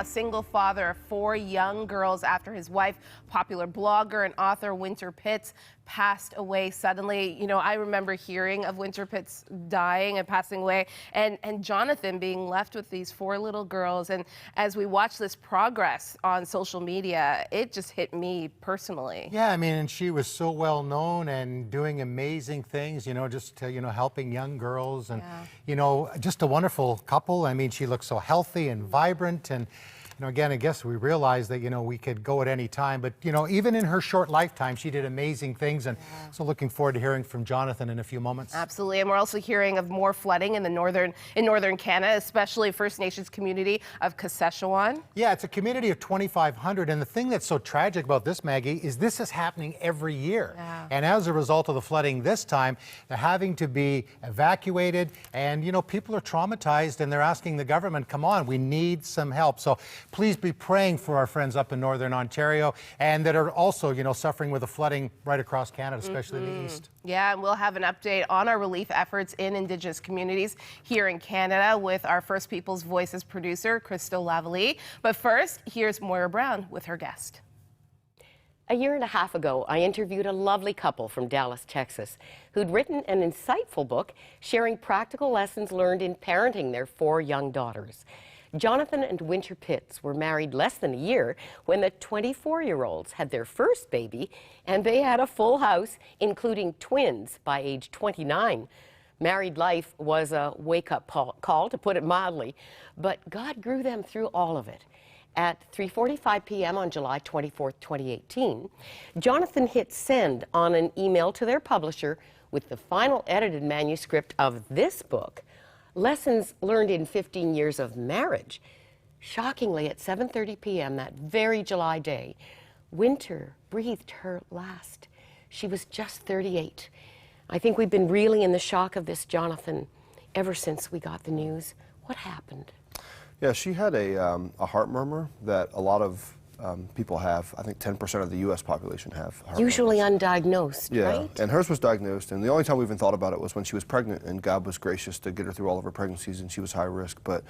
a single father of 4 young girls after his wife, popular blogger and author Winter Pitts, passed away suddenly. You know, I remember hearing of Winter Pitts dying and passing away, and Jonathan being left with these 4 little girls. And as we watch this progress on social media, it just hit me personally. Yeah, I mean, and she was so well known and doing amazing things, you know, just, helping young girls and, just a wonderful couple. I mean, she looked so healthy and vibrant. And, again, I guess we realized that, we could go at any time. But, even in her short lifetime, she did amazing things. And so looking forward to hearing from Jonathan in a few moments. Absolutely. And we're also hearing of more flooding in northern Canada, especially First Nations community of Kashechewan. Yeah, it's a community of 2,500. And the thing that's so tragic about this, Maggie, is this is happening every year. Yeah. And as a result of the flooding this time, they're having to be evacuated. And, people are traumatized and they're asking the government, come on, we need some help. So please be praying for our friends up in Northern Ontario and that are also, suffering with the flooding right across Canada, especially the east. Yeah, and we'll have an update on our relief efforts in Indigenous communities here in Canada with our First Peoples Voices producer, Crystal Lavalley. But first, here's Moira Brown with her guest. A year and a half ago, I interviewed a lovely couple from Dallas, Texas, who'd written an insightful book sharing practical lessons learned in parenting their 4 young daughters. Jonathan and Winter Pitts were married less than a year when the 24-year-olds had their first baby, and they had a full house, including twins, by age 29. Married life was a wake-up call, to put it mildly, but God grew them through all of it. At 3:45 p.m. on July 24, 2018, Jonathan hit send on an email to their publisher with the final edited manuscript of this book, Lessons Learned in 15 Years of Marriage. Shockingly, at 7:30 p.m. that very July day, Winter breathed her last. She was just 38. I think we've been reeling in the shock of this, Jonathan, ever since we got the news. What happened? Yeah, she had a heart murmur that a lot of people have. I think 10% of the U.S. population have heart Usually murmurs. Undiagnosed, Yeah, right? and hers was diagnosed, and the only time we even thought about it was when she was pregnant, and God was gracious to get her through all of her pregnancies, and she was high risk. But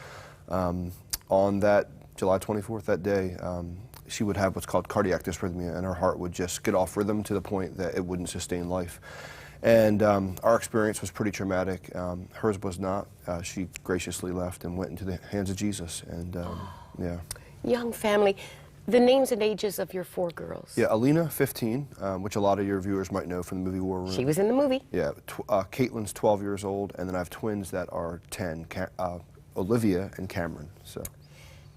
on that July 24th, that day, she would have what's called cardiac dysrhythmia, and her heart would just get off rhythm to the point that it wouldn't sustain life. And our experience was pretty traumatic. Hers was not. She graciously left and went into the hands of Jesus. And yeah. Young family. The names and ages of your 4 girls. Yeah, Alina, 15, which a lot of your viewers might know from the movie War Room. She was in the movie. Yeah, Caitlin's 12 years old, and then I have twins that are 10, Olivia and Cameron. So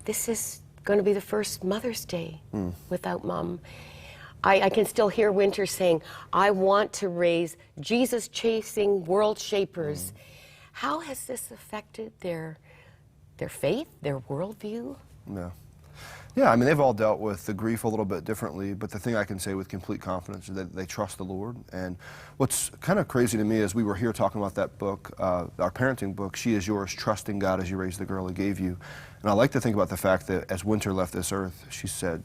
This is going to be the first Mother's Day without Mom. I can still hear Winter saying, I want to raise Jesus-chasing world shapers. How has this affected their faith, their worldview? Yeah, I mean, they've all dealt with the grief a little bit differently, but the thing I can say with complete confidence is that they trust the Lord. And what's kind of crazy to me is we were here talking about that book, our parenting book, She Is Yours, Trusting God as You Raise the Girl He Gave You. And I like to think about the fact that as Winter left this earth, she said,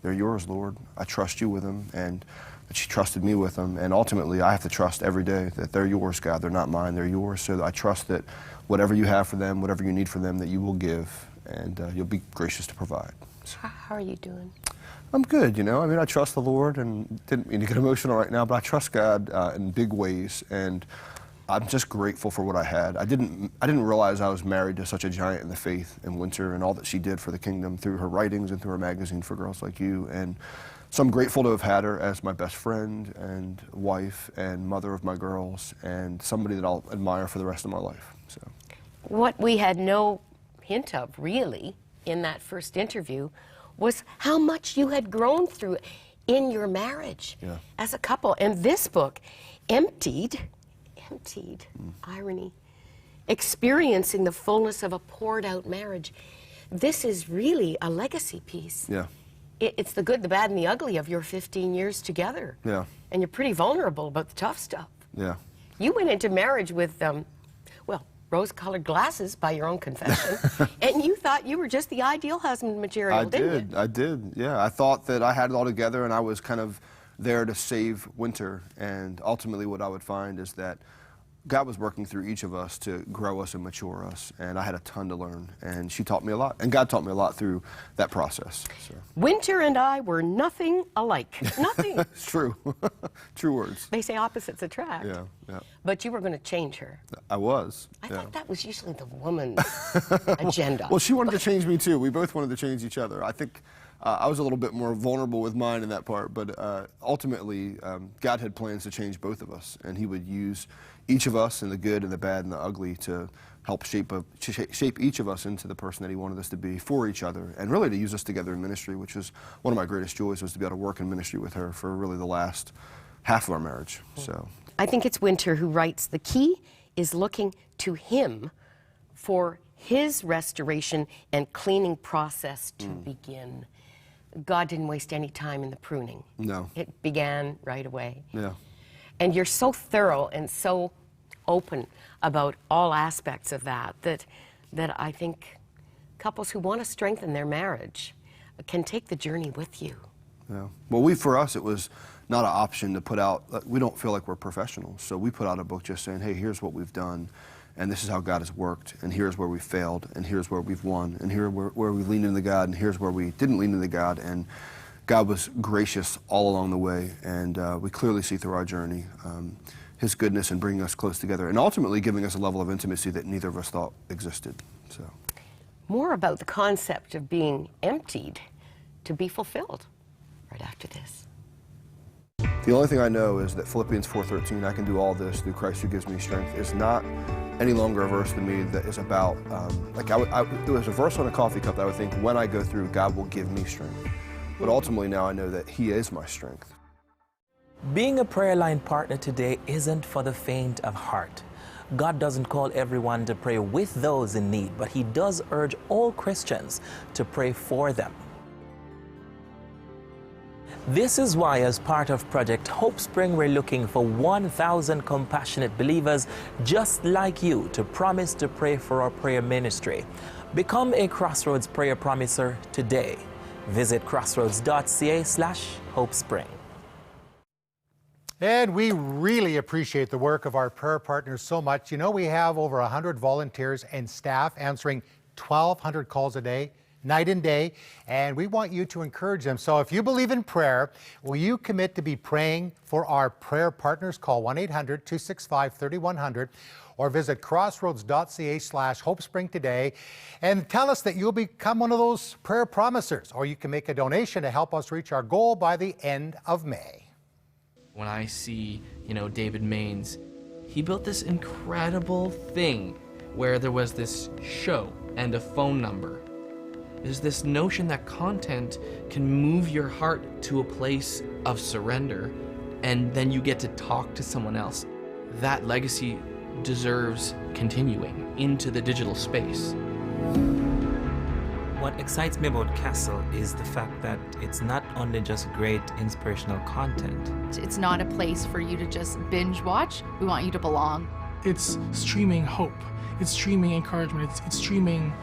they're yours, Lord. I trust you with them, and that she trusted me with them. And ultimately, I have to trust every day that they're yours, God. They're not mine, they're yours. So I trust that whatever you have for them, whatever you need for them, that you will give, and you'll be gracious to provide. So. How are you doing? I'm good, I mean, I trust the Lord, and didn't mean to get emotional right now, but I trust God in big ways, and I'm just grateful for what I had. I didn't realize I was married to such a giant in the faith in Winter, and all that she did for the kingdom through her writings and through her magazine For Girls Like You. And so I'm grateful to have had her as my best friend and wife and mother of my girls, and somebody that I'll admire for the rest of my life. So, what we had no hint of, really, in that first interview was how much you had grown through in your marriage as a couple. And this book, emptied, irony, experiencing the fullness of a poured out marriage. This is really a legacy piece. Yeah. It's the good, the bad, and the ugly of your 15 years together. Yeah. And you're pretty vulnerable about the tough stuff. Yeah. You went into marriage with, rose-colored glasses by your own confession, and you thought you were just the ideal husband material, didn't you? I did, yeah. I thought that I had it all together, and I was kind of there to save Winter, and ultimately what I would find is that God was working through each of us to grow us and mature us, and I had a ton to learn, and she taught me a lot, and God taught me a lot through that process. So. Winter and I were nothing alike. Nothing. It's true. True words. They say opposites attract. Yeah, yeah. But you were going to change her. I was. I thought that was usually the woman's agenda. Well, she wanted to change me too. We both wanted to change each other. I think I was a little bit more vulnerable with mine in that part, but ultimately, God had plans to change both of us, and He would use each of us, and the good and the bad and the ugly, to help shape each of us into the person that He wanted us to be for each other, and really to use us together in ministry, which was one of my greatest joys, was to be able to work in ministry with her for really the last half of our marriage. So I think it's Winter who writes, the key is looking to Him for His restoration and cleaning process to begin. God didn't waste any time in the pruning. No. It began right away. Yeah. And you're so thorough and so open about all aspects of that I think couples who want to strengthen their marriage can take the journey with you. Yeah. Well, for us, it was not an option to put out. We don't feel like we're professionals, so we put out a book just saying, hey, here's what we've done, and this is how God has worked, and here's where we failed, and here's where we've won, and here's where we leaned into God, and here's where we didn't lean into God. And God was gracious all along the way, and we clearly see through our journey His goodness in bringing us close together, and ultimately giving us a level of intimacy that neither of us thought existed. So, more about the concept of being emptied to be fulfilled right after this. The only thing I know is that Philippians 4:13, I can do all this through Christ who gives me strength, is not any longer a verse to me that is about, there was a verse on a coffee cup that I would think, when I go through, God will give me strength. But ultimately now I know that He is my strength. Being a prayer line partner today isn't for the faint of heart. God doesn't call everyone to pray with those in need, but He does urge all Christians to pray for them. This is why, as part of Project Hope Spring, we're looking for 1,000 compassionate believers just like you to promise to pray for our prayer ministry. Become a Crossroads Prayer Promiser today. Visit crossroads.ca/hopespring. And we really appreciate the work of our prayer partners so much. You know, we have over 100 volunteers and staff answering 1,200 calls a day, night and day, and we want you to encourage them. So if you believe in prayer, will you commit to be praying for our prayer partners? Call 1-800-265-3100 or visit crossroads.ca/hopespring today and tell us that you'll become one of those prayer promisers, or you can make a donation to help us reach our goal by the end of May. When I see, David Maines, he built this incredible thing where there was this show and a phone number. There's this notion that content can move your heart to a place of surrender, and then you get to talk to someone else. That legacy deserves continuing into the digital space. What excites me about Castle is the fact that it's not only just great inspirational content. It's not a place for you to just binge watch. We want you to belong. It's streaming hope. It's streaming encouragement. It's streaming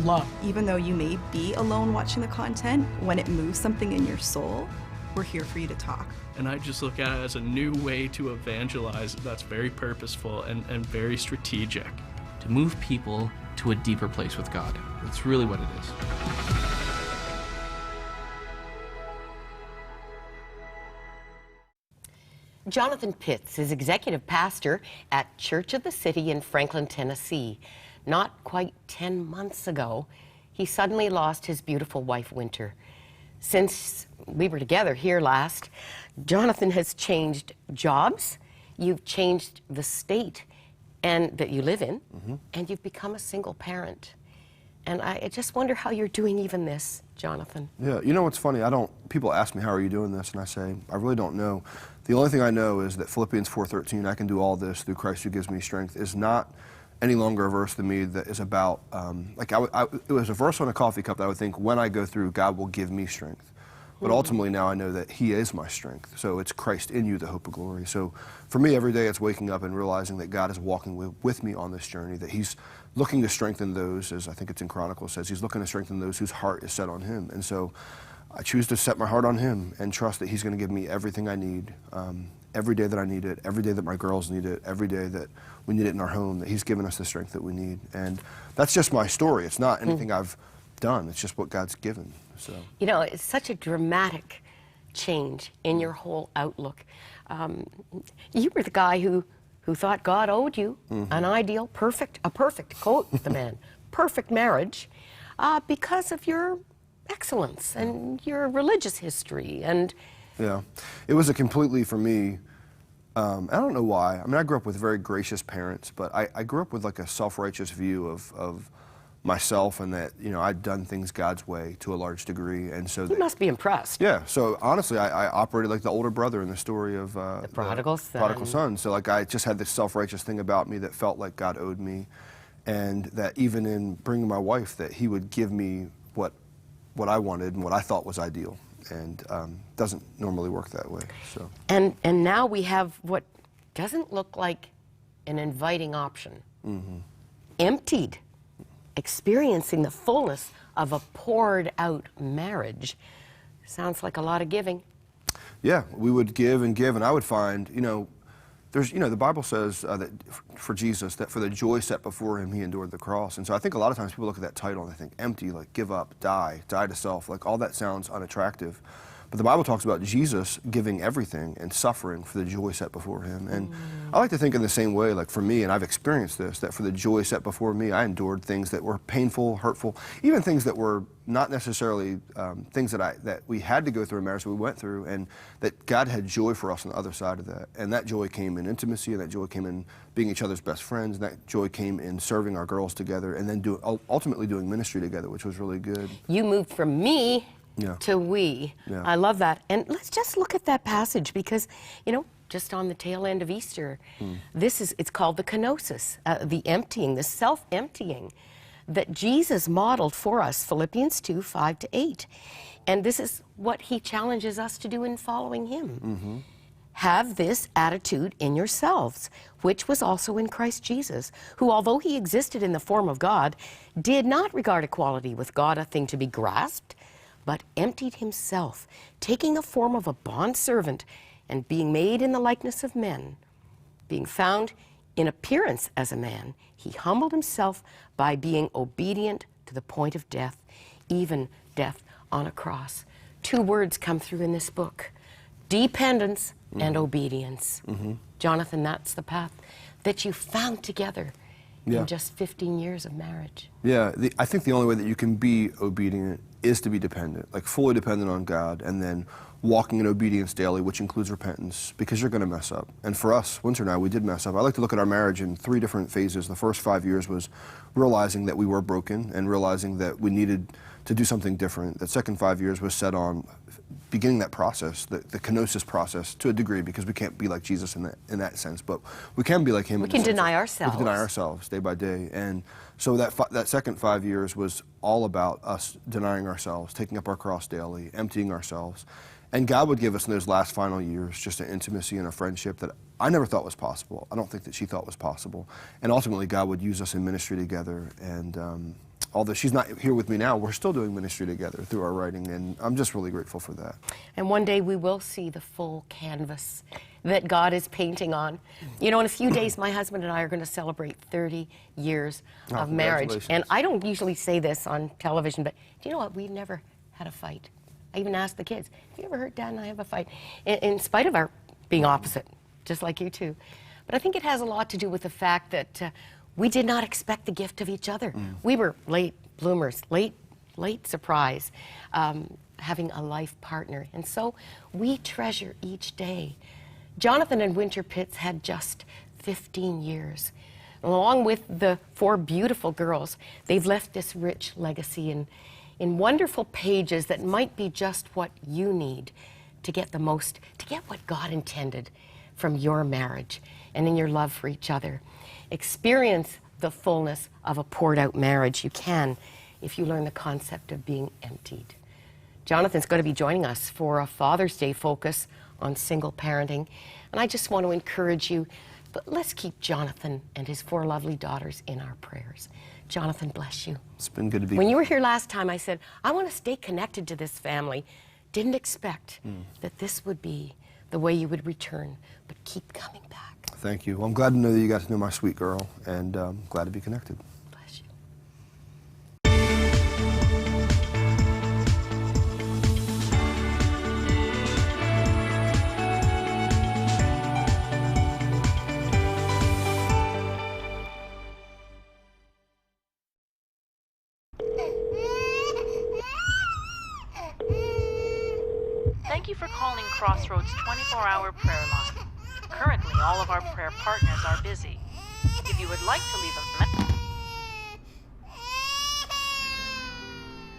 love. Even though you may be alone watching the content, when it moves something in your soul, we're here for you to talk. And I just look at it as a new way to evangelize that's very purposeful and very strategic. To move people to a deeper place with God. That's really what it is. Jonathan Pitts is executive pastor at Church of the City in Franklin, Tennessee. Not quite 10 months ago, he suddenly lost his beautiful wife, Winter. Since we were together here last, Jonathan has changed jobs, you've changed the state and that you live in, and you've become a single parent. And I just wonder how you're doing even this, Jonathan. Yeah, what's funny, people ask me, how are you doing this? And I say, I really don't know. The only thing I know is that Philippians 4:13, I can do all this through Christ who gives me strength, is not any longer a verse to me that is about, it was a verse on a coffee cup that I would think, when I go through, God will give me strength. But ultimately now I know that He is my strength. So it's Christ in you, the hope of glory. So for me, every day it's waking up and realizing that God is walking with me on this journey, that He's looking to strengthen those, as I think it's in Chronicles says, He's looking to strengthen those whose heart is set on Him. And so I choose to set my heart on Him and trust that He's going to give me everything I need every day that I need it, every day that my girls need it, every day that we need it in our home, that he's given us the strength that we need. And that's just my story. It's not anything I've done. It's just what God's given. So, You know, it's such a dramatic change in your whole outlook. You were the guy who thought God owed you an ideal, a perfect, quote the man, perfect marriage because of your excellence and your religious history. And yeah, it was a completely, for me, I don't know why. I mean, I grew up with very gracious parents, but I grew up with like a self-righteous view of myself, and that, you know, I'd done things God's way to a large degree, and so you must be impressed. Yeah, so honestly, I operated like the older brother in the story of The prodigal son. Prodigal son. So like I just had this self-righteous thing about me that felt like God owed me, and that even in bringing my wife, that he would give me what I wanted and what I thought was ideal, and doesn't normally work that way. So. And now we have what doesn't look like an inviting option. Emptied. Experiencing the fullness of a poured out marriage. Sounds like a lot of giving. Yeah, we would give, and I would find, you know, there's, you know, the Bible says that for Jesus, that for the joy set before him, he endured the cross. And so I think a lot of times people look at that title and they think empty, like give up, die to self, like all that sounds unattractive. But the Bible talks about Jesus giving everything and suffering for the joy set before him. And I like to think in the same way, like for me, and I've experienced this, that for the joy set before me, I endured things that were painful, hurtful, even things that were not necessarily things that we had to go through in marriage that we went through, and that God had joy for us on the other side of that. And that joy came in intimacy, and that joy came in being each other's best friends, and that joy came in serving our girls together, and then ultimately doing ministry together, which was really good. You moved from me to we. Yeah. I love that. And let's just look at that passage because, you know, just on the tail end of Easter, it's called the kenosis, the emptying, the self-emptying that Jesus modeled for us, Philippians 2, 5-8. And this is what he challenges us to do in following him. Have this attitude in yourselves, which was also in Christ Jesus, who, although he existed in the form of God, did not regard equality with God a thing to be grasped, but emptied himself, taking the form of a bondservant, and being made in the likeness of men. Being found in appearance as a man, he humbled himself by being obedient to the point of death, even death on a cross. Two words come through in this book: dependence and obedience. Jonathan, that's the path that you found together in just 15 years of marriage. Yeah, I think the only way that you can be obedient is to be dependent, like fully dependent on God, and then walking in obedience daily, which includes repentance, because you're going to mess up. And for us, Winter and I, we did mess up. I like to look at our marriage in 3 different phases. The first 5 years was realizing that we were broken and realizing that we needed to do something different. The second 5 years was set on beginning that process, the kenosis process, to a degree, because we can't be like Jesus in that sense, but we can be like him. We can deny ourselves. We can deny ourselves day by day. And so that second 5 years was all about us denying ourselves, taking up our cross daily, emptying ourselves. And God would give us in those last final years just an intimacy and a friendship that I never thought was possible. I don't think that she thought was possible. And ultimately, God would use us in ministry together. And although she's not here with me now, we're still doing ministry together through our writing. And I'm just really grateful for that. And one day we will see the full canvas that God is painting on. You know, in a few days, my husband and I are going to celebrate 30 years of marriage. And I don't usually say this on television, but do you know what? We've never had a fight. I even asked the kids, have you ever heard Dad and I have a fight? In spite of our being opposite, just like you two. But I think it has a lot to do with the fact that we did not expect the gift of each other. We were late bloomers, late surprise, having a life partner. And so we treasure each day. Jonathan and Winter Pitts had just 15 years. Along with the 4 beautiful girls, they've left this rich legacy in wonderful pages that might be just what you need to get what God intended from your marriage and in your love for each other. Experience the fullness of a poured out marriage. You can if you learn the concept of being emptied. Jonathan's going to be joining us for a Father's Day focus on single parenting. And I just want to encourage you, but let's keep Jonathan and his 4 lovely daughters in our prayers. Jonathan, bless you. It's been good to be When you were here last time, I said, I want to stay connected to this family. Didn't expect that this would be the way you would return, but keep coming back. Thank you. Well, I'm glad to know that you got to know my sweet girl, and glad to be connected. Bless you. Thank you for calling Crossroads 24-hour prayer line. Currently, all of our prayer partners are busy. If you would like to leave a message...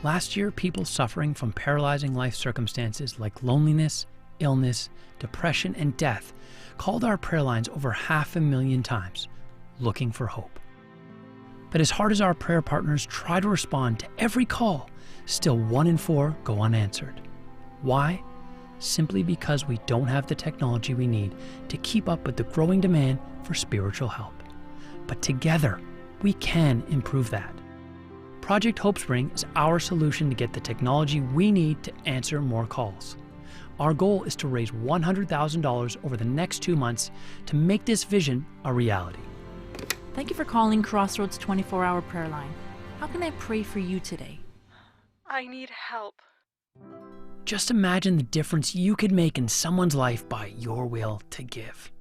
Last year, people suffering from paralyzing life circumstances like loneliness, illness, depression, and death called our prayer lines over 500,000 times, looking for hope. But as hard as our prayer partners try to respond to every call, still 1 in 4 go unanswered. Why? Simply because we don't have the technology we need to keep up with the growing demand for spiritual help. But together, we can improve that. Project HopeSpring is our solution to get the technology we need to answer more calls. Our goal is to raise $100,000 over the next 2 months to make this vision a reality. Thank you for calling Crossroads 24-hour prayer line. How can I pray for you today? I need help. Just imagine the difference you could make in someone's life by your will to give.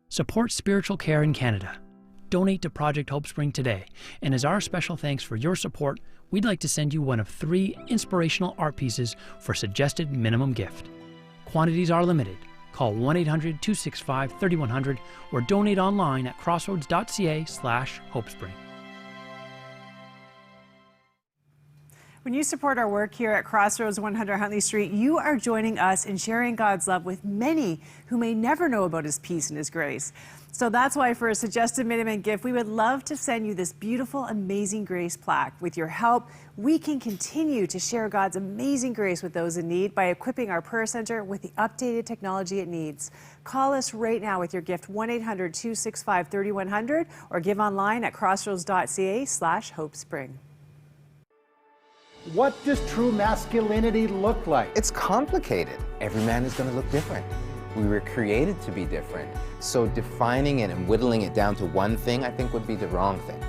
Support spiritual care in Canada. Donate to Project HopeSpring today. And as our special thanks for your support, we'd like to send you one of 3 inspirational art pieces for suggested minimum gift. Quantities are limited. Call 1-800-265-3100 or donate online at crossroads.ca/hopespring. When you support our work here at Crossroads 100 Huntley Street, you are joining us in sharing God's love with many who may never know about His peace and His grace. So that's why for a suggested minimum gift, we would love to send you this beautiful Amazing Grace plaque. With your help, we can continue to share God's amazing grace with those in need by equipping our prayer center with the updated technology it needs. Call us right now with your gift, 1-800-265-3100, or give online at crossroads.ca/hopespring. What does true masculinity look like? It's complicated. Every man is going to look different. We were created to be different. So defining it and whittling it down to one thing, I think, would be the wrong thing.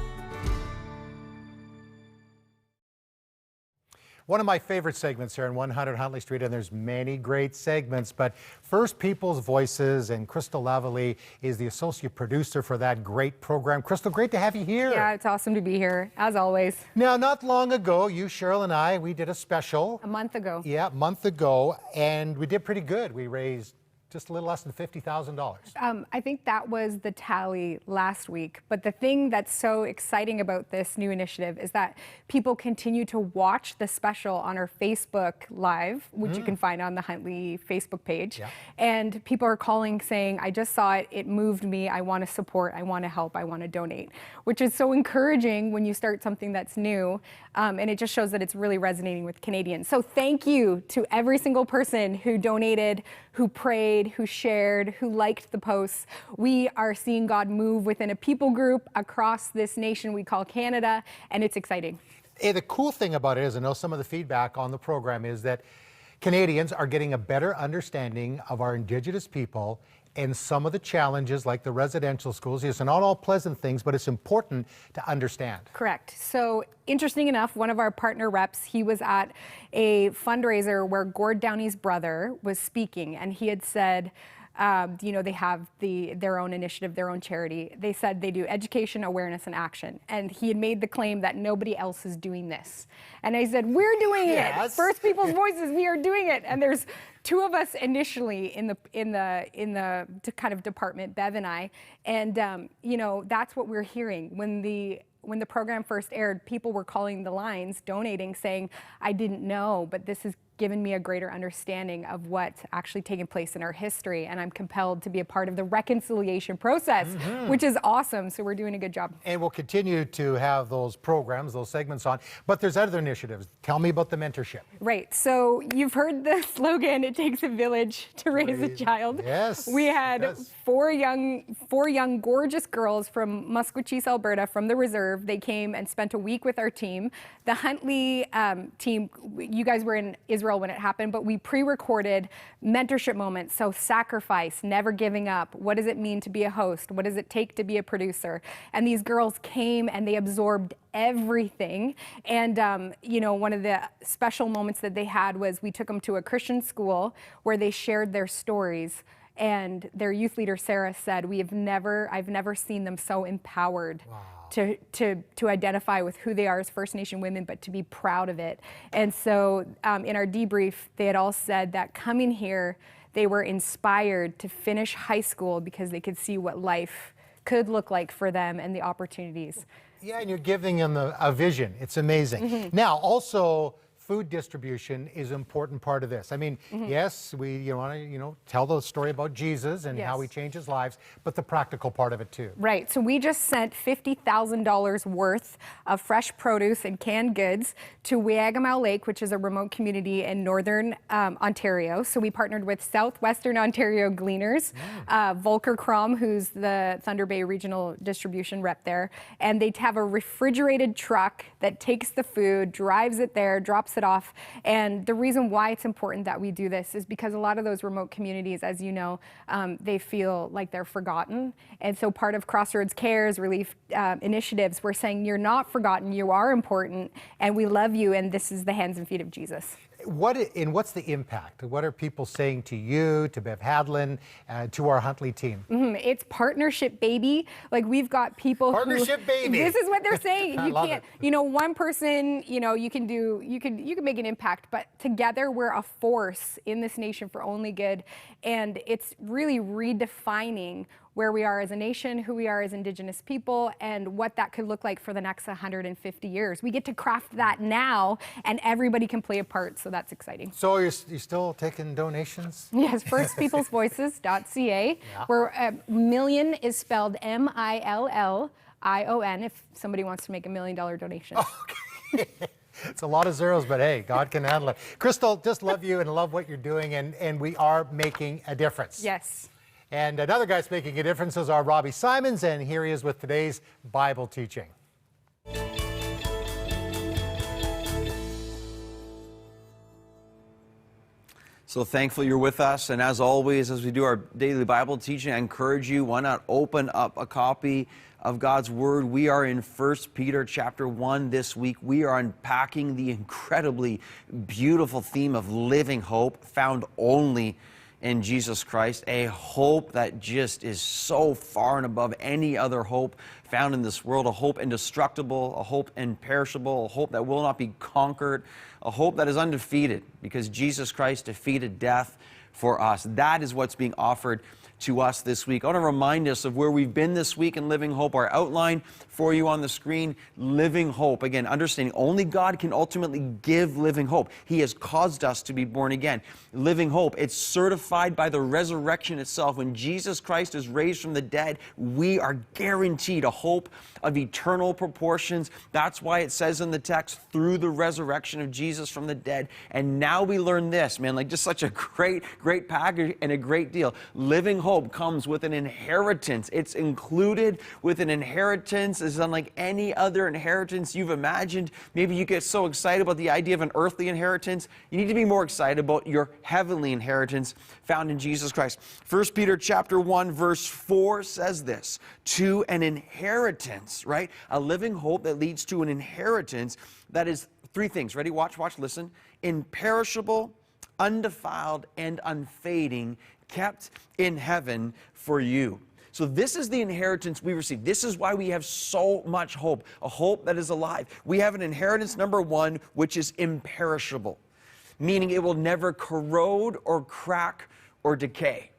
One of my favorite segments here on 100 Huntley Street, and there's many great segments, but First People's Voices, and Crystal Lavallee is the associate producer for that great program. Crystal, great to have you here. Yeah, it's awesome to be here, as always. Now, not long ago, you, Cheryl, and I, we did a special. A month ago. Yeah, a month ago, and we did pretty good. We raised just a little less than $50,000. I think that was the tally last week. But the thing that's so exciting about this new initiative is that people continue to watch the special on our Facebook Live, which you can find on the Huntley Facebook page. Yeah. And people are calling saying, I just saw it, it moved me, I want to support, I want to help, I want to donate, which is so encouraging when you start something that's new. And it just shows that it's really resonating with Canadians. So thank you to every single person who donated, who prayed, who shared, who liked the posts. We are seeing God move within a people group across this nation we call Canada, and it's exciting. Hey, the cool thing about it is, I know some of the feedback on the program is that Canadians are getting a better understanding of our Indigenous people and some of the challenges like the residential schools. It's not all pleasant things, but it's important to understand. Correct. So interesting enough, one of our partner reps, he was at a fundraiser where Gord Downey's brother was speaking, and he had said, you know, they have their own initiative, their own charity. They said they do education, awareness, and action. And he had made the claim that nobody else is doing this. And I said, we're doing it. First People's Voices, we are doing it. And there's 2 of us initially in the kind of department, Bev and I. And you know, that's what we're hearing. When the program first aired, people were calling the lines, donating, saying, I didn't know, but this has given me a greater understanding of what's actually taken place in our history, and I'm compelled to be a part of the reconciliation process, which is awesome. So we're doing a good job. And we'll continue to have those programs, those segments on, but there's other initiatives. Tell me about the mentorship. Right, so you've heard the slogan, it takes a village to raise a child. Yes. We had four young gorgeous girls from Musqueam, Alberta, from the reserve. They came and spent a week with our team. The Huntley team, you guys were in Israel Israel when it happened, but we pre-recorded mentorship moments. So sacrifice, never giving up. What does it mean to be a host? What does it take to be a producer? And these girls came and they absorbed everything. And, you know, one of the special moments that they had was we took them to a Christian school where they shared their stories. And their youth leader, Sarah, said, I've never seen them so empowered to identify with who they are as First Nation women, but to be proud of it. And so in our debrief, they had all said that coming here, they were inspired to finish high school because they could see what life could look like for them and the opportunities. Yeah, and you're giving them a vision. It's amazing. Now, also, food distribution is an important part of this. I mean, yes, we want to tell the story about Jesus and how he changed his lives, but the practical part of it too. Right. So we just sent $50,000 worth of fresh produce and canned goods to Wiagamau Lake, which is a remote community in northern Ontario. So we partnered with Southwestern Ontario Gleaners, Volker Krom, who's the Thunder Bay Regional Distribution rep there, and they have a refrigerated truck that takes the food, drives it there, drops it off. And the reason why it's important that we do this is because a lot of those remote communities, as you know, they feel like they're forgotten. And so part of Crossroads Cares relief initiatives, we're saying you're not forgotten, you are important, and we love you, and this is the hands and feet of Jesus. What's the impact? What are people saying to you, to Bev Hadlin, to our Huntley team? It's partnership, baby. Like, we've got people partnership, baby. This is what they're saying. I You love can't, it. One person, you can make an impact, but together we're a force in this nation for only good. And it's really redefining where we are as a nation, who we are as Indigenous people, and what that could look like for the next 150 years. We get to craft that now, and everybody can play a part, so that's exciting. So you're still taking donations? Yes, firstpeoplesvoices.ca, where million is spelled MILLION, if somebody wants to make $1 million donation. Okay. It's a lot of zeros, but hey, God can handle it. Crystal, just love you and love what you're doing, and we are making a difference. Yes. And another guy's making a difference is our Robbie Simons, and here he is with today's Bible teaching. So thankful you're with us, and as always, as we do our daily Bible teaching, I encourage you, why not open up a copy of God's Word. We are in 1 Peter chapter 1 this week. We are unpacking the incredibly beautiful theme of living hope, found only in Jesus Christ, a hope that just is so far and above any other hope found in this world, a hope indestructible, a hope imperishable, a hope that will not be conquered, a hope that is undefeated because Jesus Christ defeated death for us. That is what's being offered to us this week. I want to remind us of where we've been this week in Living Hope. Our outline for you on the screen, Living Hope. Again, understanding only God can ultimately give living hope. He has caused us to be born again. Living hope, it's certified by the resurrection itself. When Jesus Christ is raised from the dead, we are guaranteed a hope of eternal proportions. That's why it says in the text, through the resurrection of Jesus from the dead. And now we learn this, man, like just such a great package and a great deal. Living hope comes with an inheritance. It's included with an inheritance. It's unlike any other inheritance you've imagined. Maybe you get so excited about the idea of an earthly inheritance. You need to be more excited about your heavenly inheritance found in Jesus Christ. 1 Peter chapter 1 verse 4 says this, to an inheritance, right? A living hope that leads to an inheritance that is three things. Ready? Watch, listen. Imperishable, undefiled, and unfading, kept in heaven for you. So this is the inheritance we receive. This is why we have so much hope, a hope that is alive. We have an inheritance, number one, which is imperishable, meaning it will never corrode or crack or decay.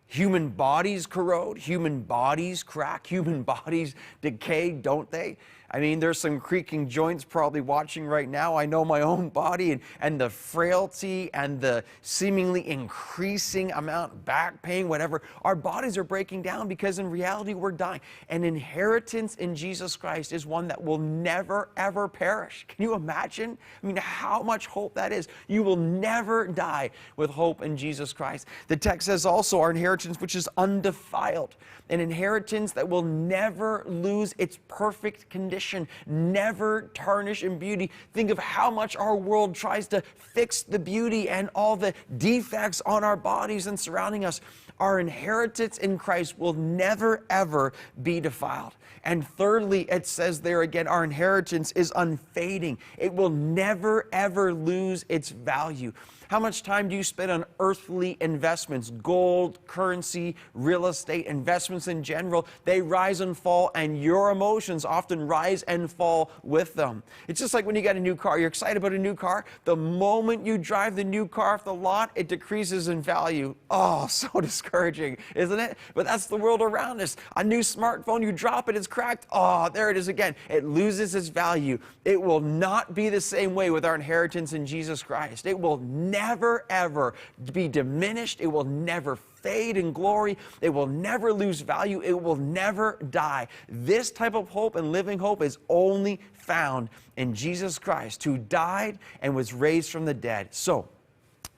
Human bodies corrode, human bodies crack, human bodies decay, don't they? I mean, there's some creaking joints probably watching right now. I know my own body and the frailty and the seemingly increasing amount, back pain, whatever. Our bodies are breaking down because in reality we're dying. An inheritance in Jesus Christ is one that will never, ever perish. Can you imagine? I mean, how much hope that is. You will never die with hope in Jesus Christ. The text says also our inheritance, which is undefiled, an inheritance that will never lose its perfect condition. mission, never tarnish in beauty. Think of how much our world tries to fix the beauty and all the defects on our bodies and surrounding us. Our inheritance in Christ will never, ever be defiled. And thirdly, it says there again, our inheritance is unfading. It will never, ever lose its value. How much time do you spend on earthly investments, gold, currency, real estate, investments in general? They rise and fall, and your emotions often rise and fall with them. It's just like when you get a new car. You're excited about a new car. The moment you drive the new car off the lot, it decreases in value. Oh, so discouraging, isn't it? But that's the world around us. A new smartphone, you drop it, it's cracked. Oh, there it is again. It loses its value. It will not be the same way with our inheritance in Jesus Christ. It will never, ever be diminished. It will never fade in glory. It will never lose value. It will never die. This type of hope and living hope is only found in Jesus Christ, who died and was raised from the dead. So,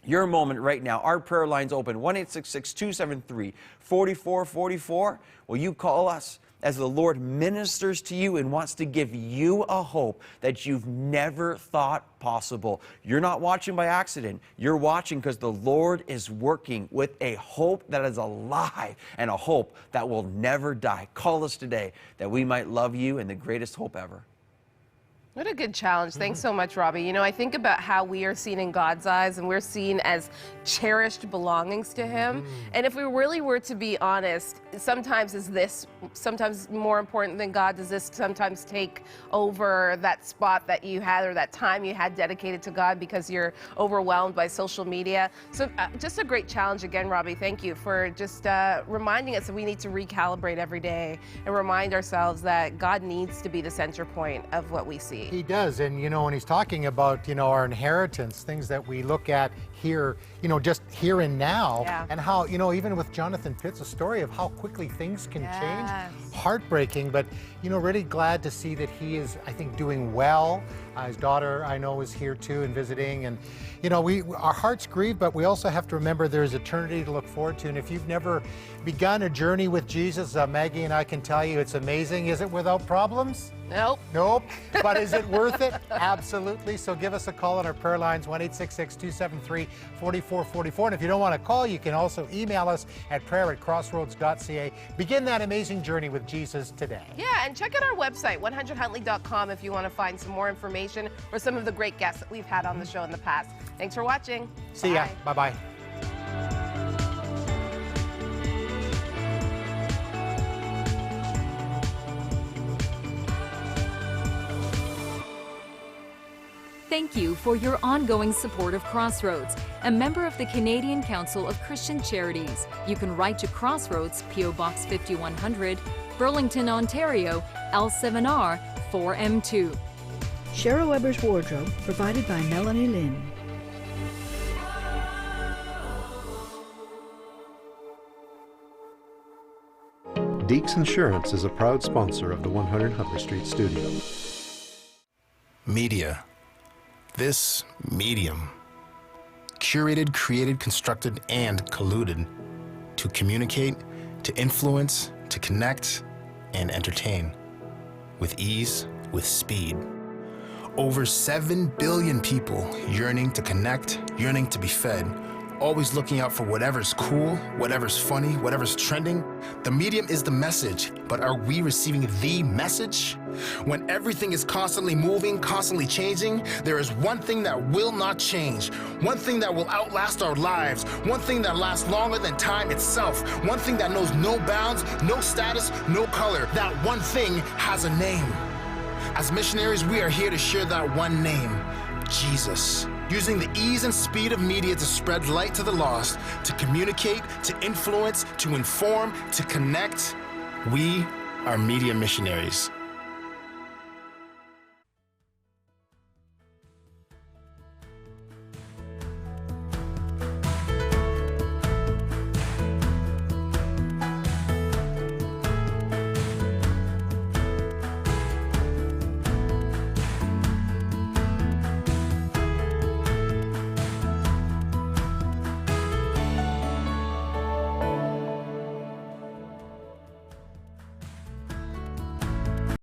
your moment right now, our prayer line's open, 1-866-273-4444. Will you call us as the Lord ministers to you and wants to give you a hope that you've never thought possible? You're not watching by accident. You're watching because the Lord is working with a hope that is alive and a hope that will never die. Call us today that we might love you in the greatest hope ever. What a good challenge. Thanks so much, Robbie. You know, I think about how we are seen in God's eyes, and we're seen as cherished belongings to Him. And if we really were to be honest, sometimes is this sometimes more important than God? Does this sometimes take over that spot that you had or that time you had dedicated to God because you're overwhelmed by social media? So just a great challenge again, Robbie. Thank you for just reminding us that we need to recalibrate every day and remind ourselves that God needs to be the center point of what we see. He does, and you know, when he's talking about, you know, our inheritance, things that we look at here, you know, just here and now, and how, you know, even with Jonathan Pitts, a story of how quickly things can change. Heartbreaking, but, you know, really glad to see that he is, I think, doing well. His daughter, I know, is here too and visiting, and, you know, our hearts grieve, but we also have to remember there's eternity to look forward to. And if you've never begun a journey with Jesus, Maggie and I can tell you it's amazing. Is it without problems? Nope. Nope. But is it worth it? Absolutely. So give us a call on our prayer lines, 1-866-273-4444. And if you don't want to call, you can also email us at prayer@crossroads.ca. Begin that amazing journey with Jesus today. Yeah, and check out our website, 100huntley.com, if you want to find some more information or some of the great guests that we've had on the show in the past. Thanks for watching. See ya. Bye-bye. Thank you for your ongoing support of Crossroads, a member of the Canadian Council of Christian Charities. You can write to Crossroads, P.O. Box 5100, Burlington, Ontario, L7R 4M2. Cheryl Weber's wardrobe provided by Melanie Lynn. Deeks Insurance is a proud sponsor of the 100 Huntley Street studio. Media. This medium. Curated, created, constructed, and colluded to communicate, to influence, to connect, and entertain. With ease, with speed. Over 7 billion people yearning to connect, yearning to be fed, always looking out for whatever's cool, whatever's funny, whatever's trending. The medium is the message, but are we receiving the message? When everything is constantly moving, constantly changing, there is one thing that will not change, one thing that will outlast our lives, one thing that lasts longer than time itself, one thing that knows no bounds, no status, no color. That one thing has a name. As missionaries, we are here to share that one name, Jesus. Using the ease and speed of media to spread light to the lost, to communicate, to influence, to inform, to connect. We are media missionaries.